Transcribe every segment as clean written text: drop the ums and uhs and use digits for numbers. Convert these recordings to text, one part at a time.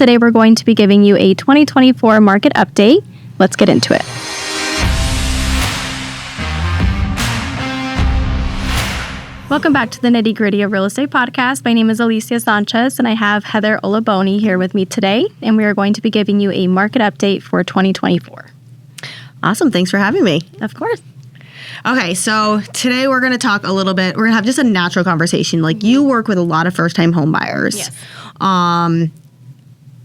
Today we're going to be giving you a 2024 market update. Let's get into it. Welcome back to the Nitty Gritty of Real Estate Podcast. My name is Alicia Sanchez, and I have Heather Oloboni here with me today, and we are going to be giving you a market update for 2024. Awesome. Thanks for having me. Of course. Okay, so today we're going to talk a little bit. We're going to have just a natural conversation. Like, you work with a lot of first-time home buyers. Yes.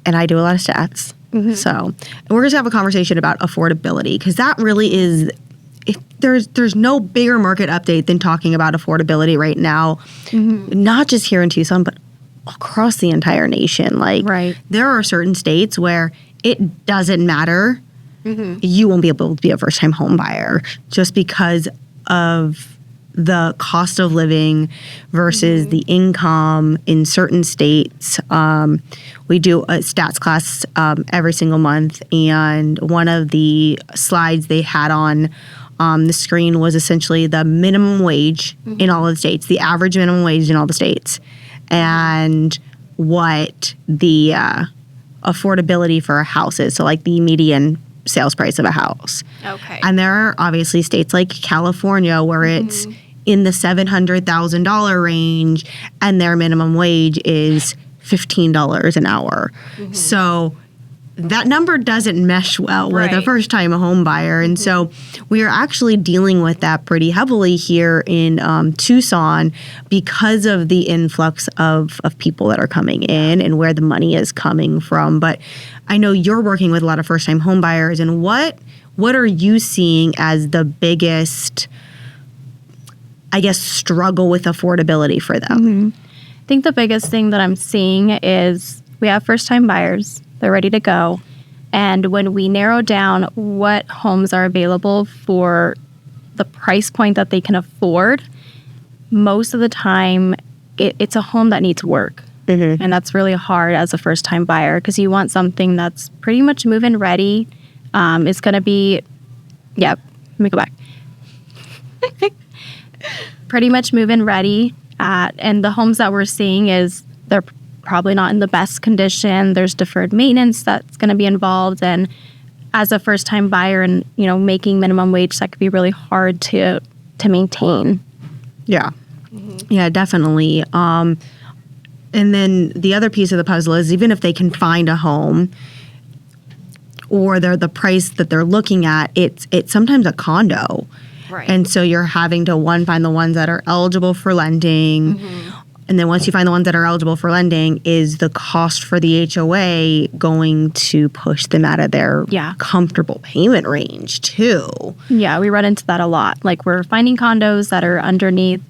And I do a lot of stats. So, and we're going to have a conversation about affordability, because that really is, if there's no bigger market update than talking about affordability right now, not just here in Tucson, but across the entire nation. Like, there are certain states where it doesn't matter. You won't be able to be a first-time home buyer just because of the cost of living versus the income in certain states. We do a stats class every single month, and one of the slides they had on the screen was essentially the minimum wage in all of the states, the average minimum wage in all the states, and what the affordability for a house is. So, like, the median sales price of a house. Okay. And there are obviously states like California where it's in the $700,000 range and their minimum wage is $15 an hour. So that number doesn't mesh well with a first-time home buyer. And so we are actually dealing with that pretty heavily here in Tucson because of the influx of people that are coming in and where the money is coming from. But I know you're working with a lot of first-time home buyers, and what are you seeing as the biggest, I guess, struggle with affordability for them? I think the biggest thing that I'm seeing is we have first-time buyers. They're ready to go. And when we narrow down what homes are available for the price point that they can afford, most of the time it's a home that needs work. And that's really hard as a first-time buyer because you want something that's pretty much move-in ready. It's going to be, let me go back. Pretty much move-in ready. And the homes that we're seeing is they're probably not in the best condition. There's deferred maintenance that's going to be involved. And as a first-time buyer and, making minimum wage, that could be really hard to maintain. Yeah. Yeah, definitely. And then the other piece of the puzzle is even if they can find a home or the price that they're looking at, it's sometimes a condo. Right. And so you're having to, find the ones that are eligible for lending. And then once you find the ones that are eligible for lending, is the cost for the HOA going to push them out of their comfortable payment range too? Yeah, we run into that a lot. Like, we're finding condos that are underneath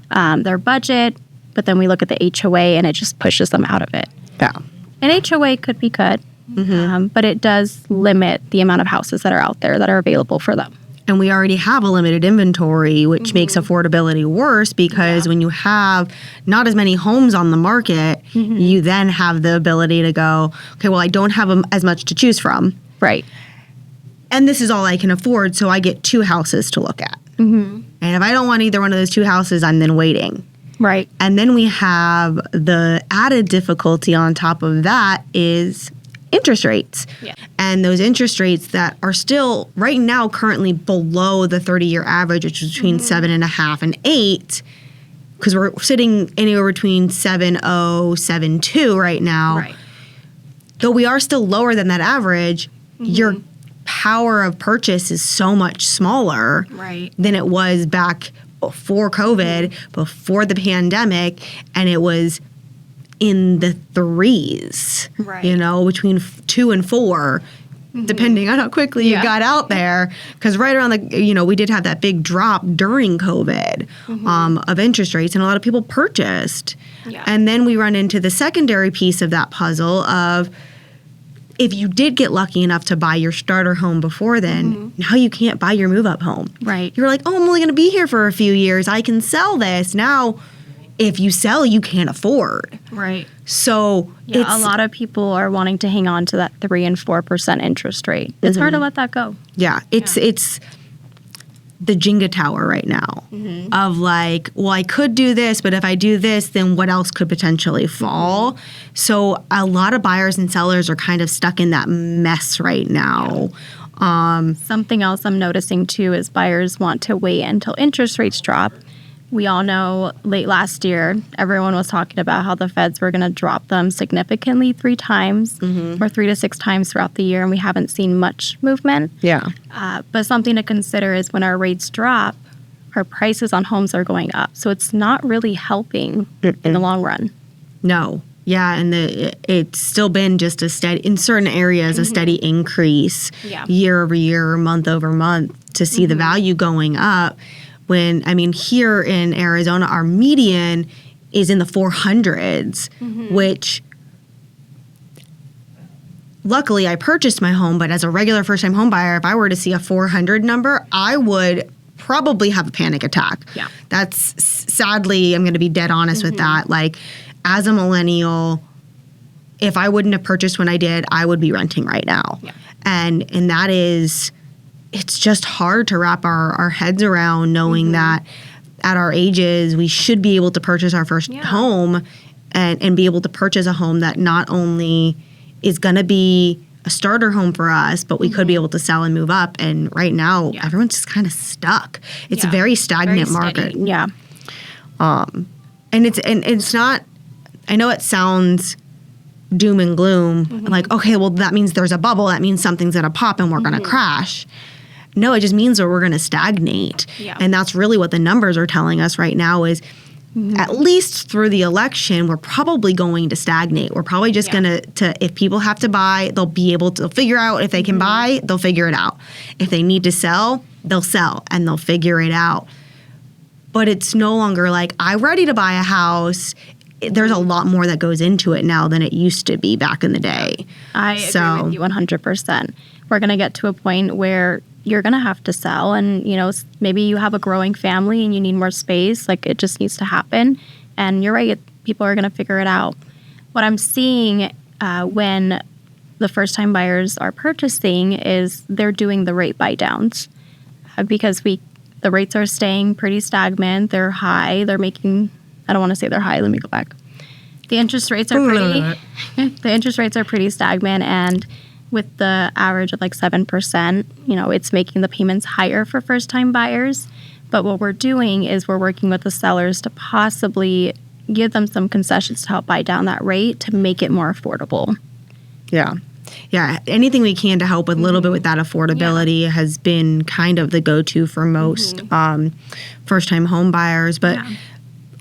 their budget, but then we look at the HOA and it just pushes them out of it. Yeah. An HOA could be good, but it does limit the amount of houses that are out there that are available for them. And we already have a limited inventory, which makes affordability worse because when you have not as many homes on the market, you then have the ability to go, okay, well, I don't have as much to choose from. Right. And this is all I can afford, so I get two houses to look at. And if I don't want either one of those two houses, I'm then waiting. Right. And then we have the added difficulty on top of that is interest rates. Yeah. And those interest rates that are still right now currently below the 30-year average, which is between 7.5 and 8, because we're sitting anywhere between 7.0, 7.2 right now. Right. Though we are still lower than that average, your power of purchase is so much smaller than it was back before COVID, before the pandemic, and it was in the 3s, between 2 and 4, depending on how quickly you got out there. Because right around we did have that big drop during COVID of interest rates, and a lot of people purchased. Yeah. And then we run into the secondary piece of that puzzle of, if you did get lucky enough to buy your starter home before then, now you can't buy your move-up home. Right. You're like, oh, I'm only going to be here for a few years. I can sell this. Now, if you sell, you can't afford. Right. So a lot of people are wanting to hang on to that 3 and 4% interest rate. It's hard to let that go. Yeah. It's the Jenga tower right now of like, well, I could do this, but if I do this, then what else could potentially fall? So a lot of buyers and sellers are kind of stuck in that mess right now. Something else I'm noticing too is buyers want to wait until interest rates drop. We all know late last year, everyone was talking about how the feds were going to drop them significantly 3 times or 3 to 6 times throughout the year, and we haven't seen much movement. Yeah. But something to consider is when our rates drop, our prices on homes are going up. So it's not really helping in the long run. No. Yeah, and it's still been just a steady, in certain areas, a steady increase year over year, month over month to see the value going up. When, I mean, here in Arizona, our median is in the 400s, which luckily I purchased my home, but as a regular first-time home buyer, if I were to see a 400 number, I would probably have a panic attack. Yeah. That's, sadly, I'm going to be dead honest with that. Like, as a millennial, if I wouldn't have purchased when I did, I would be renting right now. Yeah. And that is... it's just hard to wrap our heads around knowing that at our ages, we should be able to purchase our first home and be able to purchase a home that not only is going to be a starter home for us, but we could be able to sell and move up. And right now, everyone's just kind of stuck. It's a very stagnant market. Yeah. And it's not, I know it sounds doom and gloom, like, okay, well, that means there's a bubble. That means something's going to pop and we're going to crash. No, it just means that we're going to stagnate. Yeah. And that's really what the numbers are telling us right now is at least through the election, we're probably going to stagnate. We're probably just going to, if people have to buy, they'll be able to figure out if they can buy, they'll figure it out. If they need to sell, they'll sell and they'll figure it out. But it's no longer like, I'm ready to buy a house. There's a lot more that goes into it now than it used to be back in the day. I agree with you 100%. We're going to get to a point where you're going to have to sell and, you know, maybe you have a growing family and you need more space. Like, it just needs to happen. And you're right, people are going to figure it out. What I'm seeing when the first-time buyers are purchasing is they're doing the rate buy-downs because the rates are staying pretty stagnant. They're high. They're making, I don't want to say they're high. Let me go back. The interest rates are pretty stagnant, and with the average of like 7%, you know, it's making the payments higher for first-time buyers. But what we're doing is we're working with the sellers to possibly give them some concessions to help buy down that rate to make it more affordable. Yeah. Yeah. Anything we can to help with a little bit with that affordability has been kind of the go-to for most first-time home buyers. But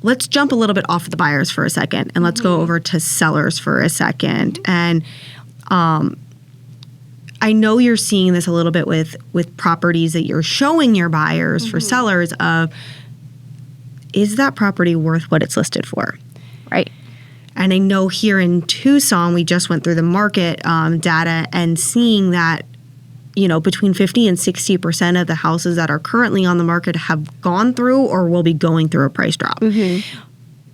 let's jump a little bit off of the buyers for a second and let's go over to sellers for a second. And I know you're seeing this a little bit with properties that you're showing your buyers for sellers of, is that property worth what it's listed for? Right. And I know here in Tucson, we just went through the market data and seeing that, you know, between 50 and 60% of the houses that are currently on the market have gone through or will be going through a price drop.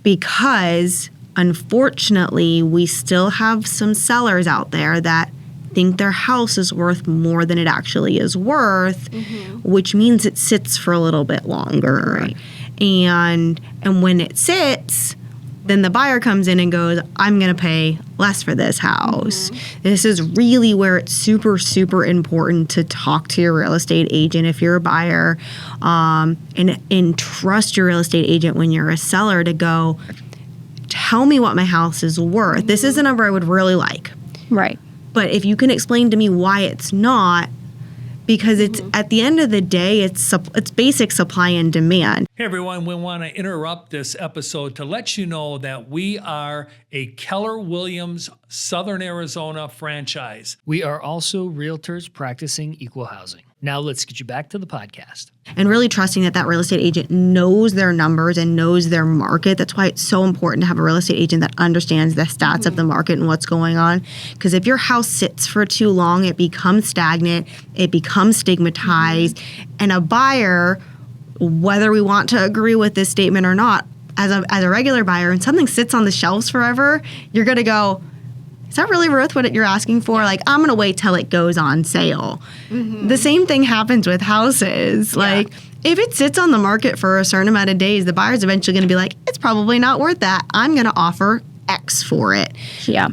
Because, unfortunately, we still have some sellers out there that think their house is worth more than it actually is worth, which means it sits for a little bit longer. Right. And when it sits, then the buyer comes in and goes, I'm going to pay less for this house. This is really where it's super, super important to talk to your real estate agent if you're a buyer, and trust your real estate agent when you're a seller to go, tell me what my house is worth. This is a number I would really like. Right. But if you can explain to me why it's not, because it's at the end of the day, it's basic supply and demand. Hey everyone, we want to interrupt this episode to let you know that we are a Keller Williams Southern Arizona franchise. We are also realtors practicing equal housing. Now let's get you back to the podcast. And really trusting that real estate agent knows their numbers and knows their market. That's why it's so important to have a real estate agent that understands the stats of the market and what's going on. Because if your house sits for too long, it becomes stagnant, it becomes stigmatized. And a buyer, whether we want to agree with this statement or not, as a regular buyer, when something sits on the shelves forever, you're going to go, is that really worth what you're asking for? Like, I'm going to wait till it goes on sale. The same thing happens with houses. Like, if it sits on the market for a certain amount of days, the buyer's eventually going to be like, it's probably not worth that. I'm going to offer X for it. Yeah.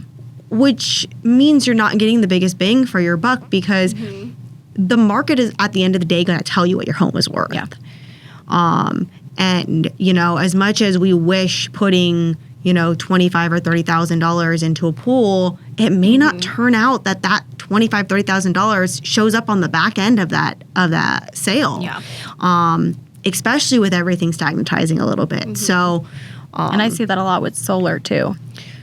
Which means you're not getting the biggest bang for your buck because the market is at the end of the day going to tell you what your home is worth. Yeah. And, you know, as much as we wish putting, you know, $25,000 or $30,000 into a pool, it may not turn out that $25,000, $30,000 shows up on the back end of that sale. Yeah. Especially with everything stagnantizing a little bit. So, and I see that a lot with solar too.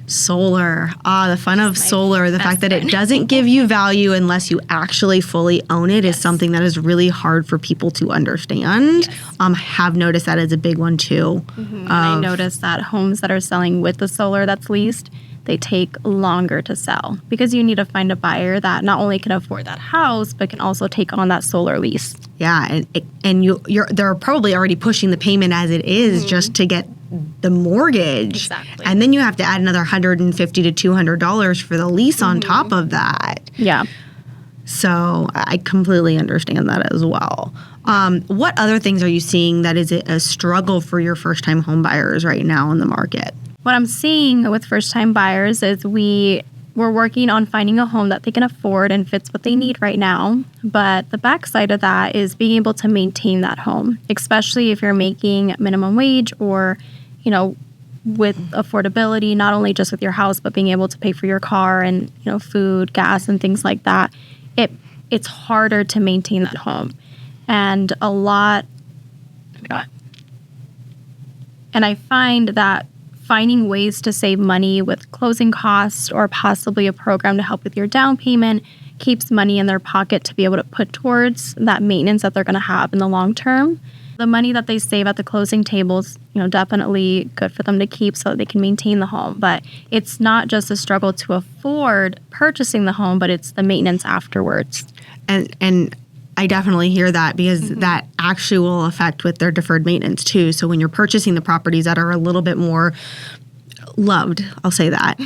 Solar. The fun of solar, the fact that it friend. doesn't give you value unless you actually fully own it is something that is really hard for people to understand. Have noticed that as a big one too. And I noticed that homes that are selling with the solar that's leased, they take longer to sell because you need to find a buyer that not only can afford that house, but can also take on that solar lease. Yeah, and they're probably already pushing the payment as it is just to get the mortgage. Exactly. And then you have to add another $150 to $200 for the lease on top of that. Yeah. So I completely understand that as well. What other things are you seeing that is a struggle for your first-time home buyers right now in the market? What I'm seeing with first-time buyers is we're working on finding a home that they can afford and fits what they need right now. But the backside of that is being able to maintain that home, especially if you're making minimum wage or, you know, with affordability, not only just with your house, but being able to pay for your car and, you know, food, gas, and things like that. It's harder to maintain that home. And I find that finding ways to save money with closing costs or possibly a program to help with your down payment keeps money in their pocket to be able to put towards that maintenance that they're going to have in the long term. The money that they save at the closing tables, you know, definitely good for them to keep so that they can maintain the home. But it's not just a struggle to afford purchasing the home, but it's the maintenance afterwards. And I definitely hear that because that actually will affect with their deferred maintenance too. So when you're purchasing the properties that are a little bit more loved, I'll say that,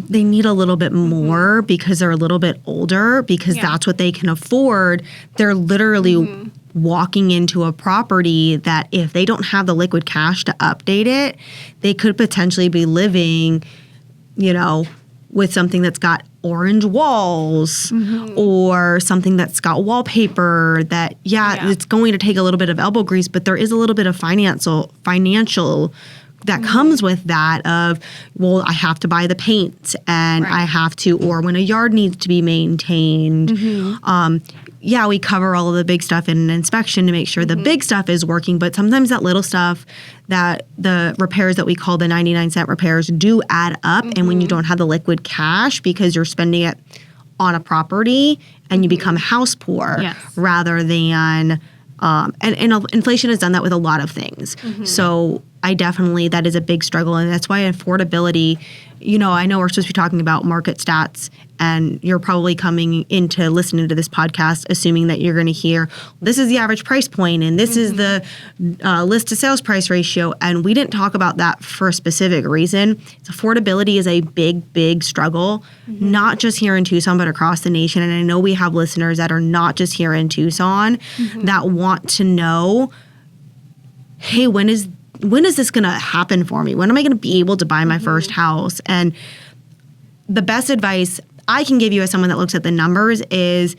they need a little bit more because they're a little bit older because that's what they can afford. They're literally walking into a property that if they don't have the liquid cash to update it, they could potentially be living, you know, with something that's got orange walls or something that's got wallpaper that, it's going to take a little bit of elbow grease, but there is a little bit of financial that comes with that of, well, I have to buy the paint and I have to, or when a yard needs to be maintained. We cover all of the big stuff in an inspection to make sure the big stuff is working, but sometimes that little stuff, that the repairs that we call the 99-cent repairs do add up. And when you don't have the liquid cash because you're spending it on a property and you become house poor rather than, and inflation has done that with a lot of things. So I definitely, that is a big struggle. And that's why affordability, you know, I know we're supposed to be talking about market stats and you're probably coming into listening to this podcast assuming that you're going to hear, this is the average price point and this is the list to sales price ratio. And we didn't talk about that for a specific reason. Affordability is a big, big struggle, not just here in Tucson, but across the nation. And I know we have listeners that are not just here in Tucson that want to know, hey, when is this going to happen for me? When am I going to be able to buy my first house? And the best advice I can give you as someone that looks at the numbers is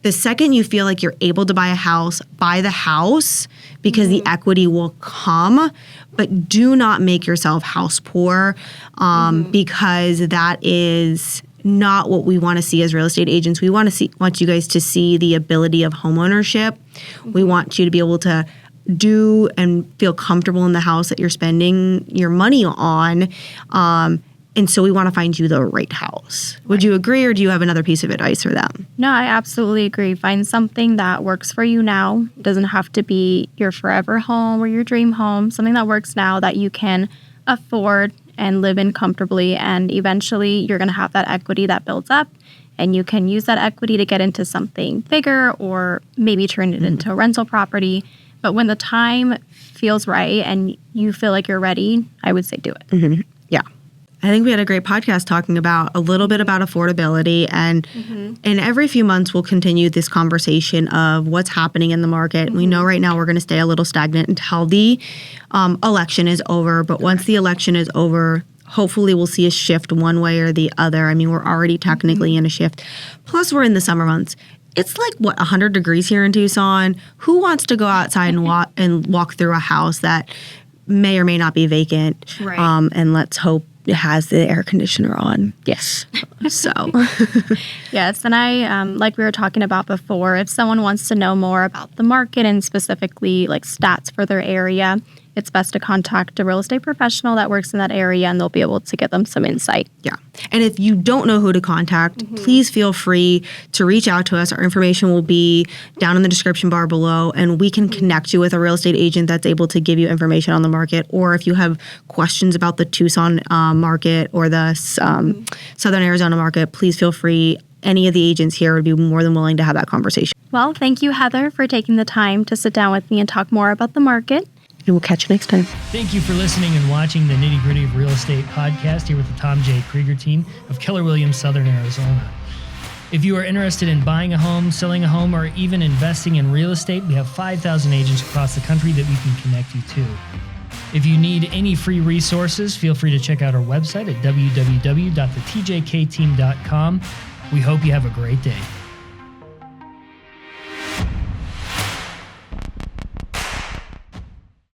the second you feel like you're able to buy a house, buy the house because the equity will come, but do not make yourself house poor because that is not what we want to see as real estate agents. We want you guys to see the ability of homeownership. We want you to be able to do and feel comfortable in the house that you're spending your money on. And so we want to find you the right house. Would you agree, or do you have another piece of advice for them? No, I absolutely agree. Find something that works for you now. It doesn't have to be your forever home or your dream home. Something that works now that you can afford and live in comfortably. And eventually you're going to have that equity that builds up. And you can use that equity to get into something bigger or maybe turn it into a rental property. But when the time feels right and you feel like you're ready, I would say do it. Yeah. I think we had a great podcast talking about a little bit about affordability, and every few months we'll continue this conversation of what's happening in the market. We know right now we're going to stay a little stagnant until the election is over, but once the election is over, hopefully we'll see a shift one way or the other. I mean, we're already technically in a shift. Plus, we're in the summer months. It's like, 100 degrees here in Tucson. Who wants to go outside and walk through a house that may or may not be vacant? Right. And let's hope it has the air conditioner on. Yes. So. Yes, and I, like we were talking about before, if someone wants to know more about the market and specifically like stats for their area, it's best to contact a real estate professional that works in that area, and they'll be able to give them some insight. Yeah. And if you don't know who to contact, please feel free to reach out to us. Our information will be down in the description bar below, and we can connect you with a real estate agent that's able to give you information on the market. Or if you have questions about the Tucson market or the Southern Arizona market, please feel free. Any of the agents here would be more than willing to have that conversation. Well, thank you, Heather, for taking the time to sit down with me and talk more about the market. And we'll catch you next time. Thank you for listening and watching the Nitty Gritty of Real Estate podcast here with the Tom J. Krieger team of Keller Williams, Southern Arizona. If you are interested in buying a home, selling a home, or even investing in real estate, we have 5,000 agents across the country that we can connect you to. If you need any free resources, feel free to check out our website at www.thetjkteam.com. We hope you have a great day.